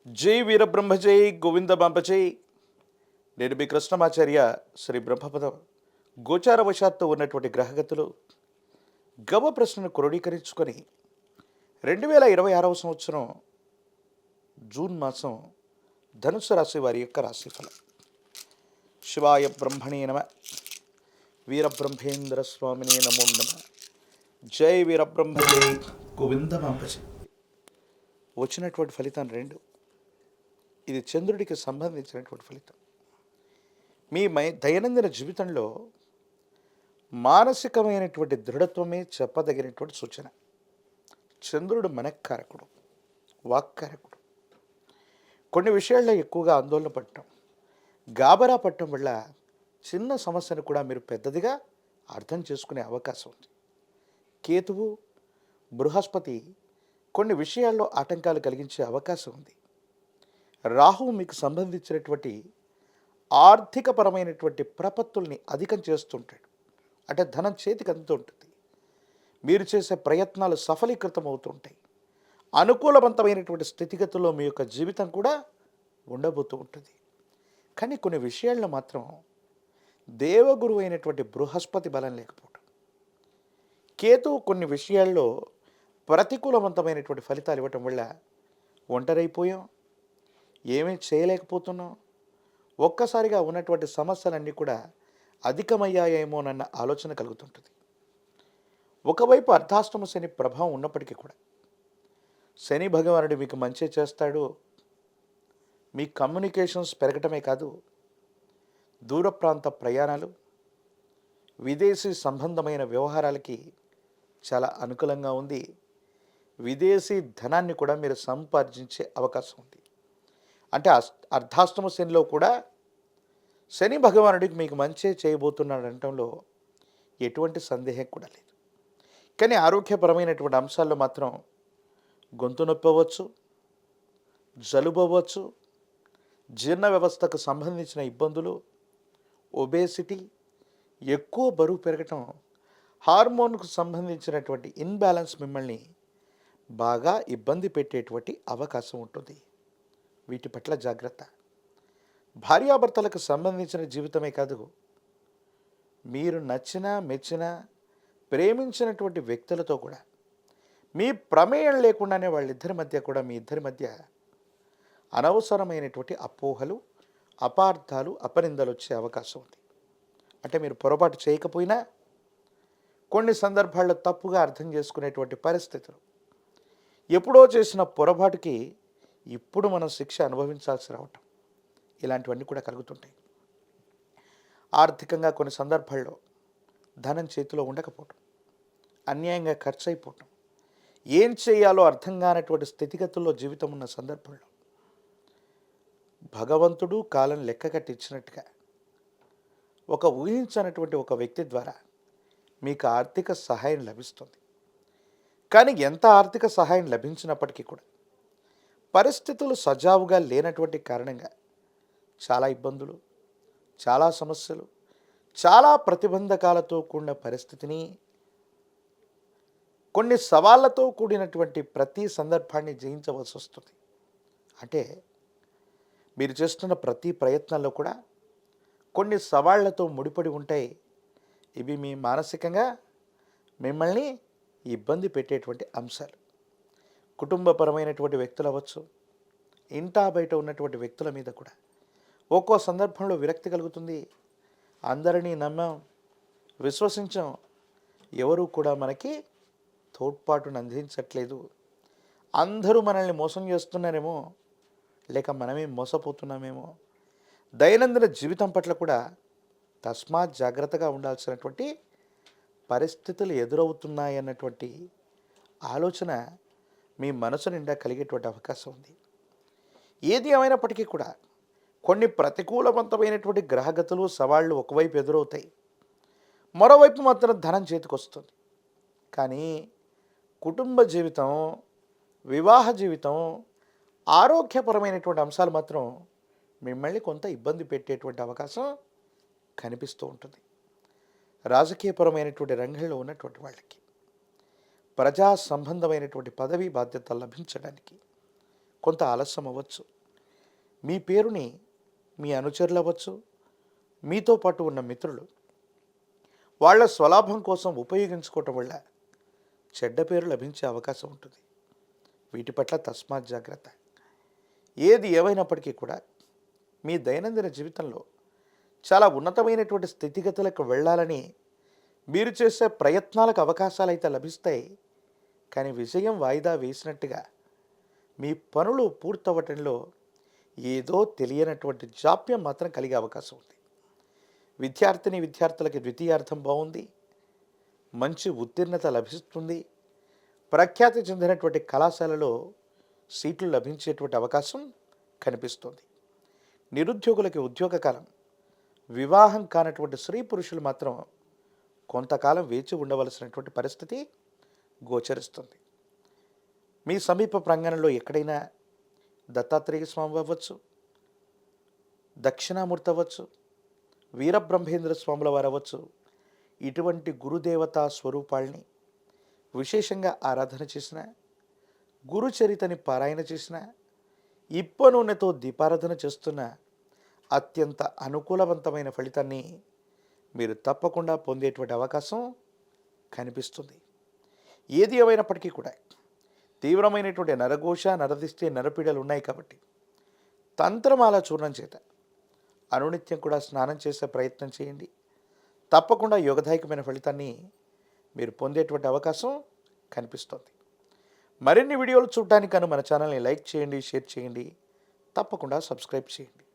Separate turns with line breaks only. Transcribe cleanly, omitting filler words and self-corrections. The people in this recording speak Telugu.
జై వీరబ్రహ్మజై గోవిందమాంబజై. నేను మీ కృష్ణమాచార్య. శ్రీ బ్రహ్మపదం గోచారవశాత్తు ఉన్నటువంటి గ్రహగతులు గవ ప్రశ్నను క్రోడీకరించుకొని 2026 సంవత్సరం జూన్ మాసం ధనుసు రాశి వారి యొక్క రాశిఫలం. శివాయ బ్రహ్మణే నమ. వీరబ్రహ్మేంద్ర స్వామినే నమో నమ. జై వీరబ్రహ్మజై గోవిందమాంబజై. వచ్చినటువంటి ఫలితం రెండు. ఇది చంద్రుడికి సంబంధించినటువంటి ఫలితం. మీ దైనందిన జీవితంలో మానసికమైనటువంటి దృఢత్వమే చెప్పదగినటువంటి సూచన. చంద్రుడు మనఃకారకుడు, వాక్కారకుడు. కొన్ని విషయాల్లో ఎక్కువగా ఆందోళన పడటం, గాబరా పడటం వల్ల చిన్న సమస్యను కూడా మీరు పెద్దదిగా అర్థం చేసుకునే అవకాశం ఉంది. కేతువు, బృహస్పతి కొన్ని విషయాల్లో ఆటంకాలు కలిగించే అవకాశం ఉంది. రాహువు మీకు సంబంధించినటువంటి ఆర్థికపరమైనటువంటి ప్రపత్తుల్ని అధికం చేస్తుంటాడు. అంటే ధనం చేతికి అందుతూ ఉంటుంది. మీరు చేసే ప్రయత్నాలు సఫలీకృతం అవుతుంటాయి. అనుకూలవంతమైనటువంటి స్థితిగతుల్లో మీ యొక్క జీవితం కూడా ఉండబోతూ ఉంటుంది. కానీ కొన్ని విషయాల్లో మాత్రం దేవగురువు అయినటువంటి బృహస్పతి బలం లేకపోవడం, కేతువు కొన్ని విషయాల్లో ప్రతికూలవంతమైనటువంటి ఫలితాలు ఇవ్వటం వల్ల ఒంటరైపోయాం, ఏమీ చేయలేకపోతున్నాం, ఒక్కసారిగా ఉన్నటువంటి సమస్యలన్నీ కూడా అధికమయ్యాయేమోనన్న ఆలోచన కలుగుతుంటుంది. ఒకవైపు అర్ధాష్టమ శని ప్రభావం ఉన్నప్పటికీ కూడా శని భగవానుడు మీకు మంచి చేస్తాడు. మీ కమ్యూనికేషన్స్ పెరగటమే కాదు, దూర ప్రాంత ప్రయాణాలు, విదేశీ సంబంధమైన వ్యవహారాలకి చాలా అనుకూలంగా ఉంది. విదేశీ ధనాన్ని కూడా మీరు సంపార్జించే అవకాశం ఉంది. అంటే అర్ధాష్టమ శనిలో కూడా శని భగవానుడికి మీకు మంచి చేయబోతున్నాడు అనటంలో ఎటువంటి సందేహం కూడా లేదు. కానీ ఆరోగ్యపరమైనటువంటి అంశాల్లో మాత్రం గొంతు నొప్పి అవ్వచ్చు, జలుబు అవ్వచ్చు, జీర్ణ వ్యవస్థకు సంబంధించిన ఇబ్బందులు, ఒబేసిటీ, ఎక్కువ బరువు పెరగటం, హార్మోన్కు సంబంధించినటువంటి ఇన్బ్యాలెన్స్ మిమ్మల్ని బాగా ఇబ్బంది పెట్టేటువంటి అవకాశం ఉంటుంది. వీటి పట్ల జాగ్రత్త. భార్యాభర్తలకు సంబంధించిన జీవితమే కాదు, మీరు నచ్చిన, మెచ్చిన, ప్రేమించినటువంటి వ్యక్తులతో కూడా మీ ప్రమేయం లేకుండానే వాళ్ళిద్దరి మధ్య కూడా మీ ఇద్దరి మధ్య అనవసరమైనటువంటి అపోహలు, అపార్థాలు, అపనిందలు వచ్చే అవకాశం ఉంది. అంటే మీరు పొరపాటు చేయకపోయినా కొన్ని సందర్భాల్లో తప్పుగా అర్థం చేసుకునేటువంటి పరిస్థితులు, ఎప్పుడో చేసిన పొరపాటుకి ఇప్పుడు మనం శిక్ష అనుభవించాల్సి రావటం, ఇలాంటివన్నీ కూడా కలుగుతుంటాయి. ఆర్థికంగా కొన్ని సందర్భాల్లో ధనం చేతిలో ఉండకపోవటం, అన్యాయంగా ఖర్చు అయిపోవటం, ఏం చేయాలో అర్థం కానటువంటి స్థితిగతుల్లో జీవితం ఉన్న సందర్భంలో భగవంతుడు కాలం లెక్క కట్టించినట్టుగా ఒక ఊహించనటువంటి ఒక వ్యక్తి ద్వారా మీకు ఆర్థిక సహాయం లభిస్తుంది. కానీ ఎంత ఆర్థిక సహాయం లభించినప్పటికీ కూడా పరిస్థితులు సజావుగా లేనటువంటి కారణంగా చాలా ఇబ్బందులు, చాలా సమస్యలు, చాలా ప్రతిబంధకాలతో కూడిన పరిస్థితిని, కొన్ని సవాళ్లతో కూడినటువంటి ప్రతి సందర్భాన్ని జయించవలసి వస్తుంది. అంటే మీరు చేస్తున్న ప్రతి ప్రయత్నంలో కూడా కొన్ని సవాళ్లతో ముడిపడి ఉంటాయి. ఇవి మీ మానసికంగా మిమ్మల్ని ఇబ్బంది పెట్టేటువంటి అంశాలు. కుటుంబపరమైనటువంటి వ్యక్తులు అవ్వచ్చు, ఇంటా బయట ఉన్నటువంటి వ్యక్తుల మీద కూడా ఒక్కో సందర్భంలో విరక్తి కలుగుతుంది. అందరినీ నమ్మాం, విశ్వసించాం, ఎవరూ కూడా మనకి తోడ్పాటును అందించట్లేదు, అందరూ మనల్ని మోసం చేస్తున్నారేమో, లేక మనమే మోసపోతున్నామేమో, దైనందిన జీవితం పట్ల కూడా తస్మాత్ జాగ్రత్తగా ఉండాల్సినటువంటి పరిస్థితులు ఎదురవుతున్నాయన్నటువంటి ఆలోచన మీ మనసు నిండా కలిగేటువంటి అవకాశం ఉంది. ఏది ఏమైనప్పటికీ కూడా కొన్ని ప్రతికూలవంతమైనటువంటి గ్రహగతులు, సవాళ్ళు ఒకవైపు ఎదురవుతాయి, మరోవైపు మాత్రం ధనం చేతికి వస్తుంది. కానీ కుటుంబ జీవితం, వివాహ జీవితం, ఆరోగ్యపరమైనటువంటి అంశాలు మాత్రం మిమ్మల్ని కొంత ఇబ్బంది పెట్టేటువంటి అవకాశం కనిపిస్తూ ఉంటుంది. రాజకీయపరమైనటువంటి రంగంలో ఉన్నటువంటి వాళ్ళకి ప్రజా సంబంధమైనటువంటి పదవి బాధ్యత లభించడానికి కొంత ఆలస్యం అవ్వచ్చు. మీ పేరుని మీ అనుచరులు అవ్వచ్చు, మీతో పాటు ఉన్న మిత్రులు వాళ్ళ స్వలాభం కోసం ఉపయోగించుకోవటం వల్ల చెడ్డ పేరు లభించే అవకాశం ఉంటుంది. వీటి పట్ల తస్మాత్ జాగ్రత్త. ఏది ఏమైనప్పటికీ కూడా మీ దైనందిన జీవితంలో చాలా ఉన్నతమైనటువంటి స్థితిగతులకు వెళ్ళాలని మీరు చేసే ప్రయత్నాలకు అవకాశాలు అయితే లభిస్తాయి. కానీ విజయం వాయిదా వేసినట్టుగా మీ పనులు పూర్తవటంలో ఏదో తెలియనటువంటి జాప్యం మాత్రం కలిగే అవకాశం ఉంది. విద్యార్థులకి ద్వితీయార్థం బాగుంది, మంచి ఉత్తీర్ణత లభిస్తుంది. ప్రఖ్యాతి చెందినటువంటి కళాశాలలో సీట్లు లభించేటువంటి అవకాశం కనిపిస్తుంది. నిరుద్యోగులకి ఉద్యోగ కాలం. వివాహం కానటువంటి స్త్రీ పురుషులు మాత్రం కొంతకాలం వేచి ఉండవలసినటువంటి పరిస్థితి గోచరిస్తుంది. మీ సమీప ప్రాంగణంలో ఎక్కడైనా దత్తాత్రేయ స్వామి అవ్వచ్చు, దక్షిణామూర్తి అవ్వచ్చు, వీరబ్రహ్మేంద్ర స్వాముల వారు అవ్వచ్చు, ఇటువంటి గురుదేవతా స్వరూపాల్ని విశేషంగా ఆరాధన చేసిన, గురుచరితని పారాయణ చేసిన, ఇప్ప నూనెతో దీపారాధన చేస్తున్న అత్యంత అనుకూలవంతమైన ఫలితాన్ని మీరు తప్పకుండా పొందేటువంటి అవకాశం కనిపిస్తుంది. ఏది ఏమైనప్పటికీ కూడా తీవ్రమైనటువంటి నరఘోష, నరదిష్టి, నరపీడలు ఉన్నాయి కాబట్టి తంత్రమాల చూర్ణం చేత అనునిత్యం కూడా స్నానం చేసే ప్రయత్నం చేయండి. తప్పకుండా యోగదాయకమైన ఫలితాన్ని మీరు పొందేటువంటి అవకాశం కనిపిస్తుంది. మరిన్ని వీడియోలు చూడటానికి మన ఛానల్ని లైక్ చేయండి, షేర్ చేయండి, తప్పకుండా సబ్స్క్రైబ్ చేయండి.